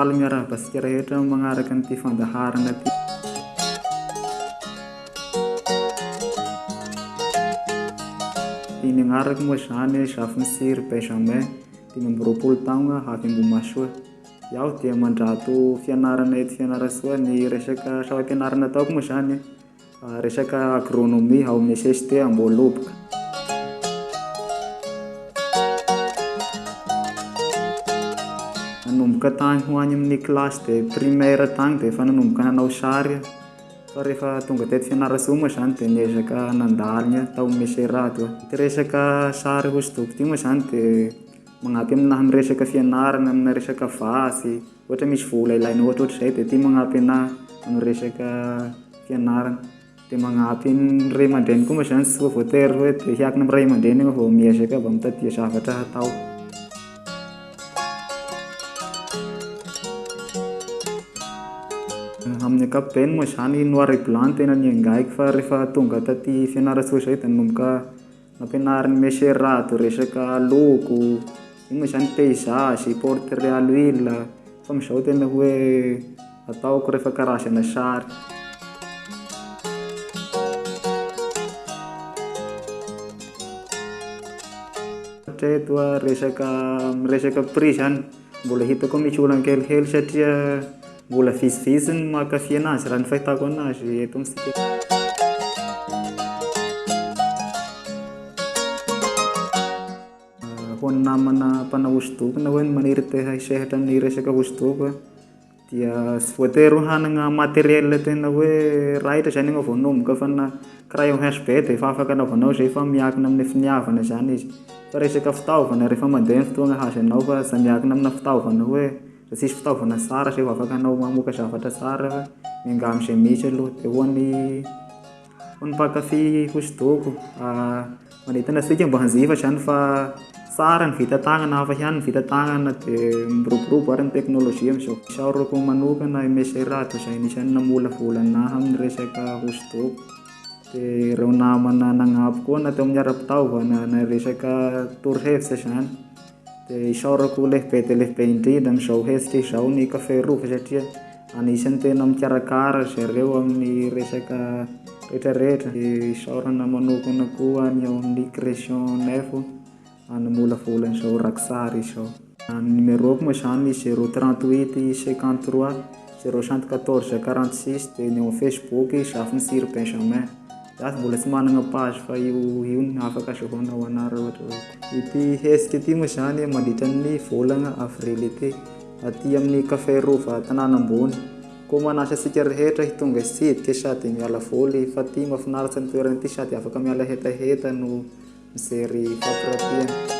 faly miarahaba rehetra magnaraka an'ity fandaharana ty. Ny agnarako moa zany ZAFIMITSIRY Benjamin, 20 taogna, avy Ambohimasoa. Iaho dia mandrato fianarana eto Fianarantsoa. Ny resaka zava-pianarana ataoko moa zany resaka agronomia ao amin'ny SST Ambohiloboka. Nanomboka tagny ho any amin'ny kilasy de primaire tagny de efa nanomboka nanao sary. Fa rehefa tonga teto Fianarantsoa moa zany de niezaka nandalina tao meserato. Ty resaka sary hosodoko ty moa zany de magnampy aminahy amin'ny resaka fianarana, amina resaka vasy. Ohatra misy vola ilaina ohatrohatrizay de ty magnampy anahy amin'ny resaka fianarana. De magnampy ny ray aman-dreny koa moa zany, tsy voatery hoe de hiakina amin'ny ray aman-dreny igny vao miezaka vao mitadia zavatra hatao. Amin'ny ankapobeny moa zany noir et blanc tena niangaiko, fa rehefa tonga taty Fianarantsoa zay da nanomboka nampianary ny meserato, resaka loko, igny moa zany paysage, portrait à l'huile, fa amizao tena hoe ataoko rehefa karazana sary. Hatreto resaka prix zany mbola hitako misy olana kelikely satria mbola vitsivitsy ny mankafy anazy raha ny fahitako anazy eto amintsika. Ho an'ny namana mpanao hosodoko na hoe maniry te hisehatra amin'ny resaka hosodoko dia tsy voatery hanana materiel tena hoe raitra zany ianao vao nomboka, fa na crayon HB de efa afaka anaovanao zay fa miankina amin'ny finiavana zany izy. Fa resaka fitaovana rehefa mandeha ny fotoagna hazanao fa tsy miankina amina fitaovana hoe raha tsisy fitaovana tsara zay vao afaka anao mamoaka zavatra tsara fa mianga amin'izay misy aloha. De ho an'ny mpankafy hosodoko manentana antsika mba hanjifa zany fa tsara ny vita tagnana, hafa ihany ny vita tagnana de miroborobo ary ny teknôlôjia amin'izao. Isaorako manokana meserato zay anisan'ny namolavola anahy amin'ny resaka hosodoko. De ireo namana nagnampy koa na teo amin'ny ara-pitaovana na resaka torohevitra zany de isaorako lehibe de lehibe indrindra amin'izao hetsika izao ny café rova satria anisan'ny tena mikarakara zareo amin'ny resaka rehetrarehetra. De isaorana manokana koa ny ao amin'ny création neuf namolavola an'izao rakisary izao. Ny numéro moa zany 038 53 074 46 de ny ao Facebook ZAFIMITSIRY Benjamin. Iaho mbola tsy manana page fa io ny afaka azahoanao anara ohatra hoe. Ity hetsika ity moa zany mandritra ny volana avrily ity aty amin'ny café rova tanàna ambony. Koa manasa antsika rehetra hitonga hitsidika sady miala voly fa ty mahafinaritra ny toerana ity sady afaka miala hetaheta no mijery fampiratiana.